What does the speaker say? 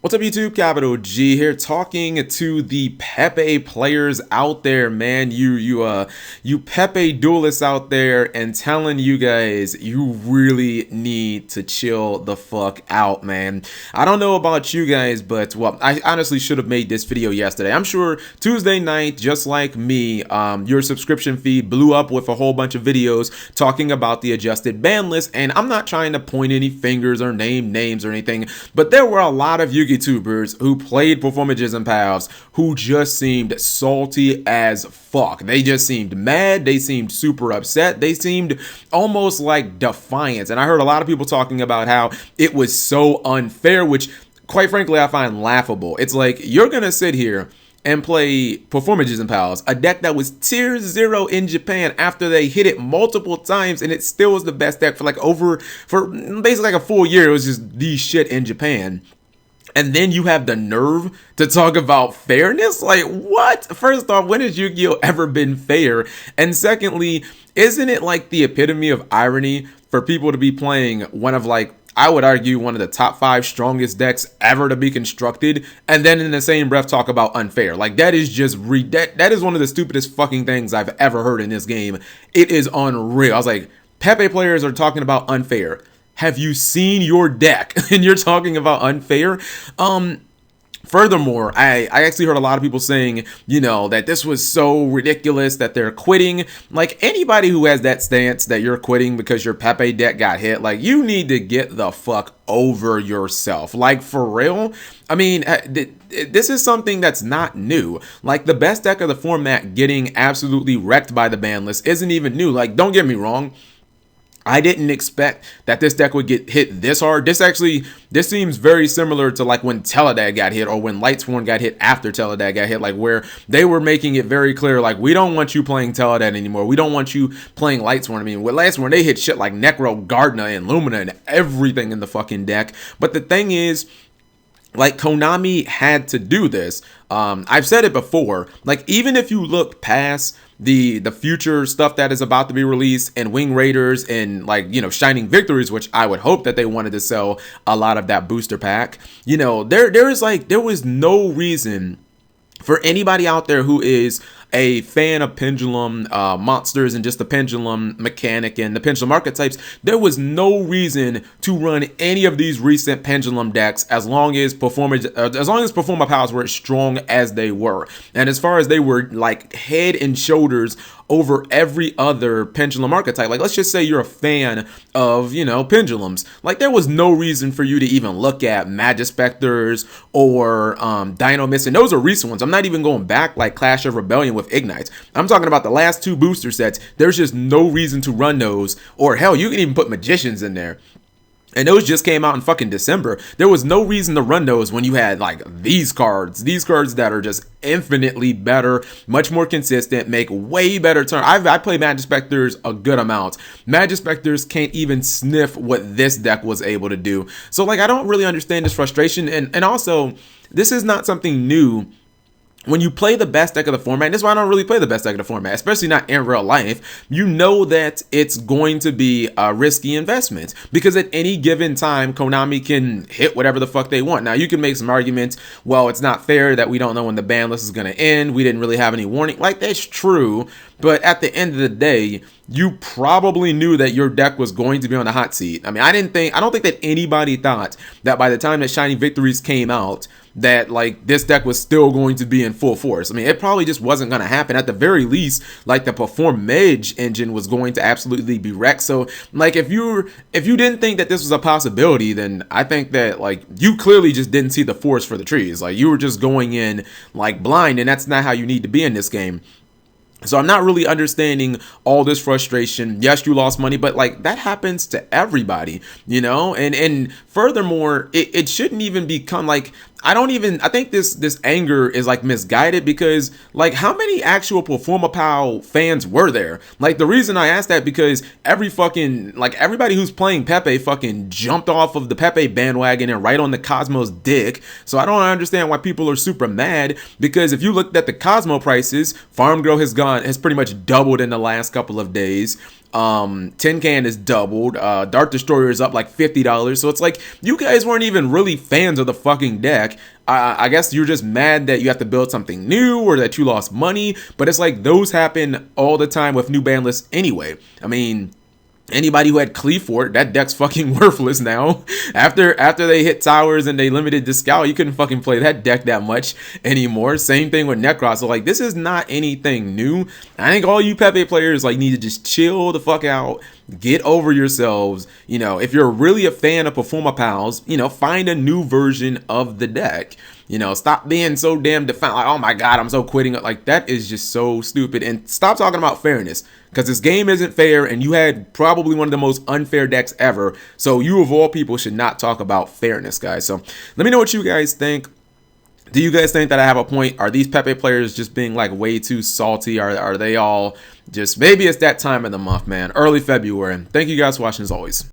What's up, YouTube? Capital G here, talking to the Pepe players out there, man. You Pepe duelists out there, and telling you guys you really need to chill the fuck out, man. I don't know about you guys, but well, I honestly should have made this video yesterday. I'm sure Tuesday night, just like me, your subscription feed blew up with a whole bunch of videos talking about the adjusted ban list, and I'm not trying to point any fingers or name names or anything, but there were a lot of YouTubers who played Performagism Paths who just seemed salty as fuck. They just seemed mad, they seemed super upset, they seemed almost like defiant. And I heard a lot of people talking about how it was so unfair, which quite frankly I find laughable. It's like, you're gonna sit here and play Performagism Paths, a deck that was tier 0 in Japan after they hit it multiple times, and it still was the best deck for basically like a full year. It was just the shit in Japan. And then you have the nerve to talk about fairness? Like, what? First off, when has Yu-Gi-Oh! Ever been fair? And secondly, isn't it like the epitome of irony for people to be playing one of, like, I would argue one of the top 5 strongest decks ever to be constructed, and then in the same breath talk about unfair? Like, that is just that is one of the stupidest fucking things I've ever heard in this game. It is unreal. I was like, Pepe players are talking about unfair. Have you seen your deck? And you're talking about unfair? Furthermore, I actually heard a lot of people saying, you know, that this was so ridiculous that they're quitting. Like, anybody who has that stance that you're quitting because your Pepe deck got hit, like, you need to get the fuck over yourself. Like, for real? I mean, this is something that's not new. Like, the best deck of the format getting absolutely wrecked by the ban list isn't even new. Like, don't get me wrong, I didn't expect that this deck would get hit this hard. This seems very similar to like when Teledad got hit, or when Lightsworn got hit after Teledad got hit, like where they were making it very clear, like, we don't want you playing Teledad anymore. We don't want you playing Lightsworn. I mean, with Lightsworn, they hit shit like Necro, Gardna, and Lumina and everything in the fucking deck. But the thing is, like, Konami had to do this. I've said it before, like, even if you look past the future stuff that is about to be released and Wing Raiders and, like, you know, Shining Victories, which I would hope that they wanted to sell a lot of that booster pack, you know, there was no reason for anybody out there who is a fan of Pendulum monsters and just the Pendulum mechanic and the Pendulum archetypes, there was no reason to run any of these recent Pendulum decks as long as Performa Powers were as strong as they were. And as far as they were, like, head and shoulders over every other Pendulum archetype. Like, let's just say you're a fan of, you know, Pendulums. Like, there was no reason for you to even look at Magispectors or Dino Mist, and those are recent ones. I'm not even going back like Clash of Rebellion with Ignites. I'm talking about the last 2 booster sets. There's just no reason to run those, or hell, you can even put Magicians in there. And those just came out in fucking December. There was no reason to run those when you had, like, these cards that are just infinitely better, much more consistent, make way better turn. I play Magispectors a good amount. Magispectors can't even sniff what this deck was able to do. So, like, I don't really understand this frustration. And also, this is not something new. When you play the best deck of the format, and this is why I don't really play the best deck of the format, especially not in real life, you know that it's going to be a risky investment, because at any given time, Konami can hit whatever the fuck they want. Now, you can make some arguments, well, it's not fair that we don't know when the ban list is going to end, we didn't really have any warning. Like, that's true, but at the end of the day, you probably knew that your deck was going to be on the hot seat. I mean, I don't think that anybody thought that by the time that Shining Victories came out, that, like, this deck was still going to be in full force. I mean, it probably just wasn't going to happen. At the very least, like, the Performage engine was going to absolutely be wrecked. So, like, if you didn't think that this was a possibility, then I think that, like, you clearly just didn't see the forest for the trees. Like, you were just going in, like, blind, and that's not how you need to be in this game. So I'm not really understanding all this frustration. Yes, you lost money, but, like, that happens to everybody, you know? And furthermore, it shouldn't even become, like, I think this anger is, like, misguided, because, like, how many actual Performa Pow fans were there? Like, the reason I asked that, because everybody who's playing Pepe fucking jumped off of the Pepe bandwagon and right on the Cosmo's dick. So I don't understand why people are super mad, because if you looked at the Cosmo prices, Farm Girl has gone has pretty much doubled in the last couple of days. Tin Can is doubled. Dark Destroyer is up like $50. So it's like you guys weren't even really fans of the fucking deck. I guess you're just mad that you have to build something new or that you lost money. But it's like those happen all the time with new ban lists anyway. I mean, anybody who had Cleafort, that deck's fucking worthless now. After they hit towers and they limited Discal, you couldn't fucking play that deck that much anymore. Same thing with Necros. So like, this is not anything new. I think all you Pepe players like need to just chill the fuck out. Get over yourselves. You know, if you're really a fan of Performa Pals, you know, find a new version of the deck. You know, stop being so damn defiant. Like, oh my God, I'm so quitting. Like, that is just so stupid. And stop talking about fairness, because this game isn't fair, and you had probably one of the most unfair decks ever. So you, of all people, should not talk about fairness, guys. So let me know what you guys think. Do you guys think that I have a point? Are these Pepe players just being like way too salty? Are they all just, maybe it's that time of the month, man, early February. Thank you guys for watching as always.